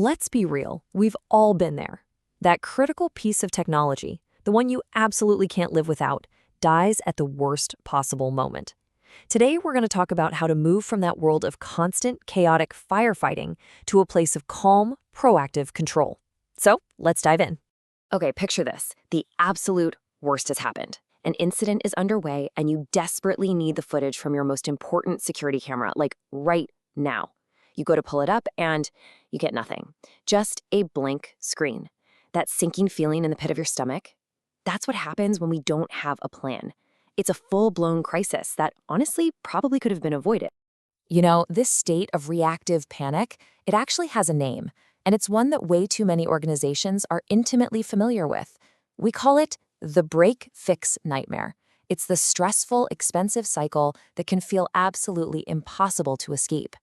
Let's be real, we've all been there. That critical piece of technology, the one you absolutely can't live without, dies at the worst possible moment. Today, we're going to talk about how to move from that world of constant, chaotic firefighting to a place of calm, proactive control. So, let's dive in. Okay, picture this. The absolute worst has happened. An incident is underway, and you desperately need the footage from your most important security camera, like right now. You go to pull it up, and you get nothing. Just a blank screen. That sinking feeling in the pit of your stomach, that's what happens when we don't have a plan. It's a full-blown crisis that, honestly, probably could have been avoided. You know, this state of reactive panic, it actually has a name, and it's one that way too many organizations are intimately familiar with. We call it the break-fix nightmare. It's the stressful, expensive cycle that can feel absolutely impossible to escape.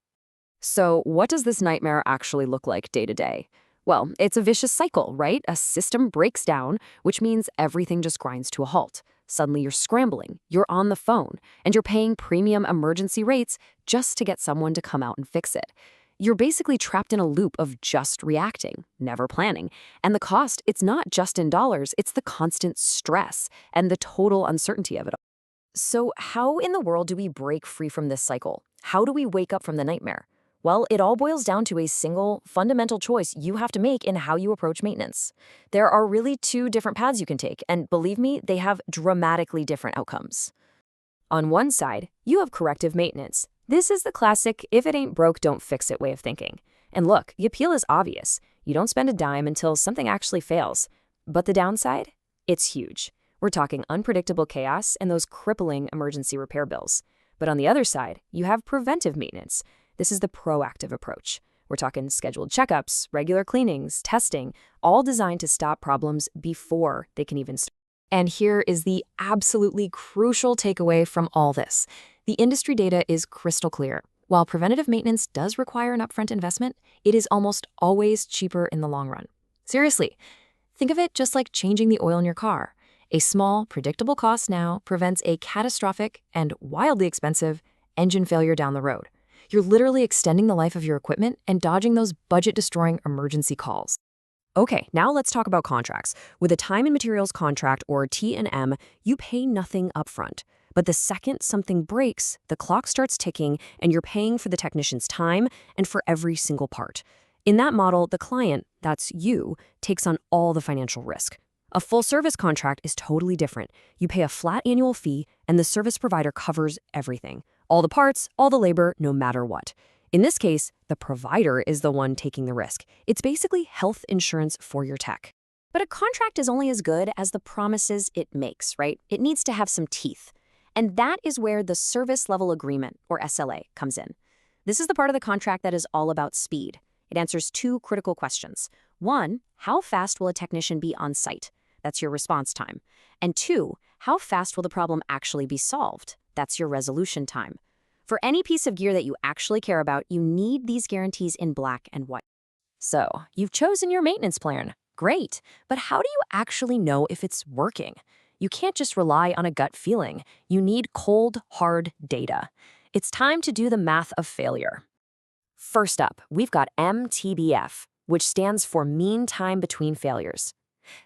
So, what does this nightmare actually look like day to day? Well, it's a vicious cycle, right? A system breaks down, which means everything just grinds to a halt. Suddenly you're scrambling, you're on the phone, and you're paying premium emergency rates just to get someone to come out and fix it. You're basically trapped in a loop of just reacting, never planning. And the cost, it's not just in dollars, it's the constant stress and the total uncertainty of it all. So how in the world do we break free from this cycle? How do we wake up from the nightmare? Well, it all boils down to a single, fundamental choice you have to make in how you approach maintenance. There are really two different paths you can take, and believe me, they have dramatically different outcomes. On one side, you have corrective maintenance. This is the classic, if it ain't broke, don't fix it way of thinking. And look, the appeal is obvious. You don't spend a dime until something actually fails. But the downside? It's huge. We're talking unpredictable chaos and those crippling emergency repair bills. But on the other side, you have preventive maintenance. This is the proactive approach. We're talking scheduled checkups, regular cleanings, testing, all designed to stop problems before they can even start. And here is the absolutely crucial takeaway from all this. The industry data is crystal clear. While preventative maintenance does require an upfront investment, it is almost always cheaper in the long run. Seriously, think of it just like changing the oil in your car. A small, predictable cost now prevents a catastrophic and wildly expensive engine failure down the road. You're literally extending the life of your equipment and dodging those budget-destroying emergency calls. Okay, now let's talk about contracts. With a time and materials contract, or T&M, you pay nothing upfront. But the second something breaks, the clock starts ticking and you're paying for the technician's time and for every single part. In that model, the client, that's you, takes on all the financial risk. A full-service contract is totally different. You pay a flat annual fee and the service provider covers everything. All the parts, all the labor, no matter what. In this case, the provider is the one taking the risk. It's basically health insurance for your tech. But a contract is only as good as the promises it makes, right? It needs to have some teeth. And that is where the service level agreement, or SLA, comes in. This is the part of the contract that is all about speed. It answers two critical questions. One, how fast will a technician be on site? That's your response time. And two, how fast will the problem actually be solved? That's your resolution time. For any piece of gear that you actually care about, you need these guarantees in black and white. So, you've chosen your maintenance plan. Great, but how do you actually know if it's working? You can't just rely on a gut feeling. You need cold, hard data. It's time to do the math of failure. First up, we've got MTBF, which stands for mean time between failures.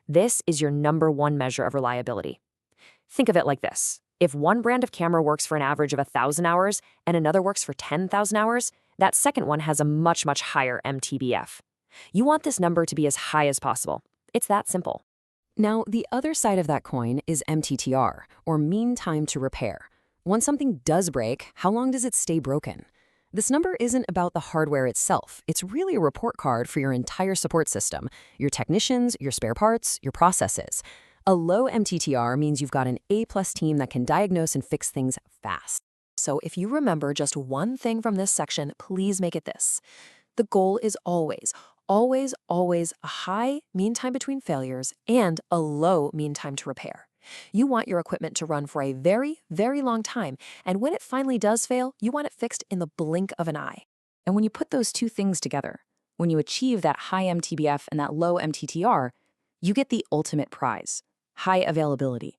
This is your #1 measure of reliability. Think of it like this. If one brand of camera works for an average of 1,000 hours and another works for 10,000 hours, that second one has a much, much higher MTBF. You want this number to be as high as possible. It's that simple. Now, the other side of that coin is MTTR, or mean time to repair. When something does break, how long does it stay broken? This number isn't about the hardware itself. It's really a report card for your entire support system, your technicians, your spare parts, your processes. A low MTTR means you've got an A+ team that can diagnose and fix things fast. So if you remember just one thing from this section, please make it this. The goal is always, always, always a high mean time between failures and a low mean time to repair. You want your equipment to run for a very, very long time, and when it finally does fail, you want it fixed in the blink of an eye. And when you put those two things together, when you achieve that high MTBF and that low MTTR, you get the ultimate prize. High availability.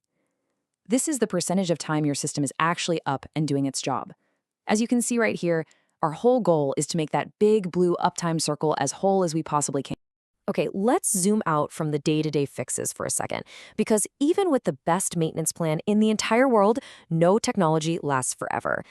This is the percentage of time your system is actually up and doing its job. As you can see right here, Our whole goal is to make that big blue uptime circle as whole as we possibly can. Okay, let's zoom out from the day-to-day fixes for a second, because even with the best maintenance plan in the entire world, no technology lasts forever.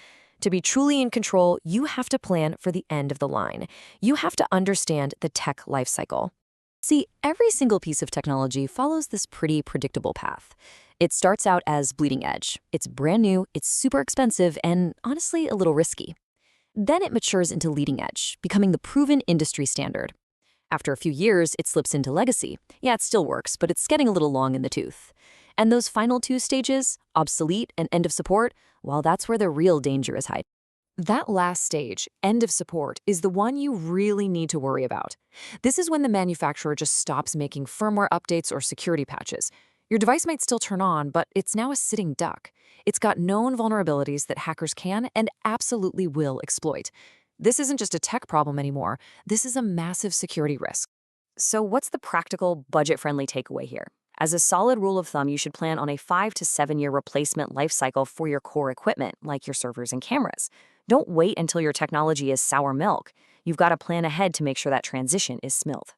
To be truly in control, you have to plan for the end of the line. You have to understand the tech life cycle. See, every single piece of technology follows this pretty predictable path. It starts out as bleeding edge. It's brand new, it's super expensive, and honestly, a little risky. Then it matures into leading edge, becoming the proven industry standard. After a few years, it slips into legacy. Yeah, it still works, but it's getting a little long in the tooth. And those final two stages, obsolete and end of support, well, that's where the real danger is hiding. That last stage, end of support, is the one you really need to worry about. This is when the manufacturer just stops making firmware updates or security patches. Your device might still turn on, but it's now a sitting duck. It's got known vulnerabilities that hackers can and absolutely will exploit. This isn't just a tech problem anymore. This is a massive security risk. So what's the practical, budget-friendly takeaway here? As a solid rule of thumb, you should plan on a 5 to 7 year replacement life cycle for your core equipment, like your servers and cameras. Don't wait until your technology is sour milk. You've got to plan ahead to make sure that transition is smooth.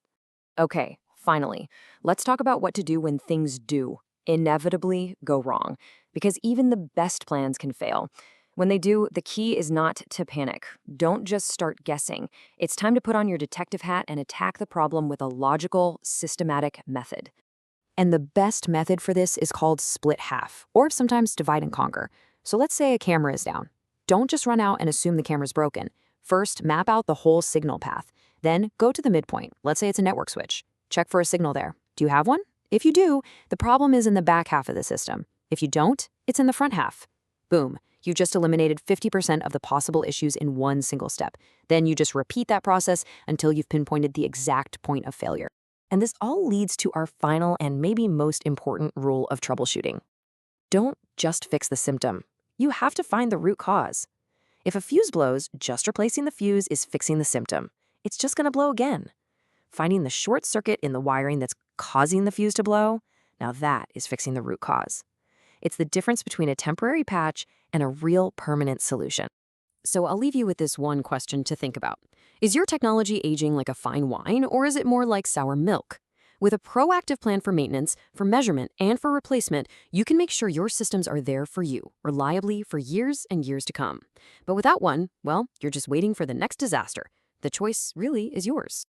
Okay, finally, let's talk about what to do when things do inevitably go wrong, because even the best plans can fail. When they do, the key is not to panic. Don't just start guessing. It's time to put on your detective hat and attack the problem with a logical, systematic method. And the best method for this is called split half, or sometimes divide and conquer. So let's say a camera is down. Don't just run out and assume the camera's broken. First, map out the whole signal path. Then go to the midpoint. Let's say it's a network switch. Check for a signal there. Do you have one? If you do, the problem is in the back half of the system. If you don't, it's in the front half. Boom. You just eliminated 50% of the possible issues in one single step. Then you just repeat that process until you've pinpointed the exact point of failure. And this all leads to our final and maybe most important rule of troubleshooting. Don't just fix the symptom. You have to find the root cause. If a fuse blows, just replacing the fuse is fixing the symptom. It's just going to blow again. Finding the short circuit in the wiring that's causing the fuse to blow, now that is fixing the root cause. It's the difference between a temporary patch and a real permanent solution. So I'll leave you with this one question to think about. Is your technology aging like a fine wine, or is it more like sour milk? With a proactive plan for maintenance, for measurement, and for replacement, you can make sure your systems are there for you, reliably for years and years to come. But without one, well, you're just waiting for the next disaster. The choice really is yours.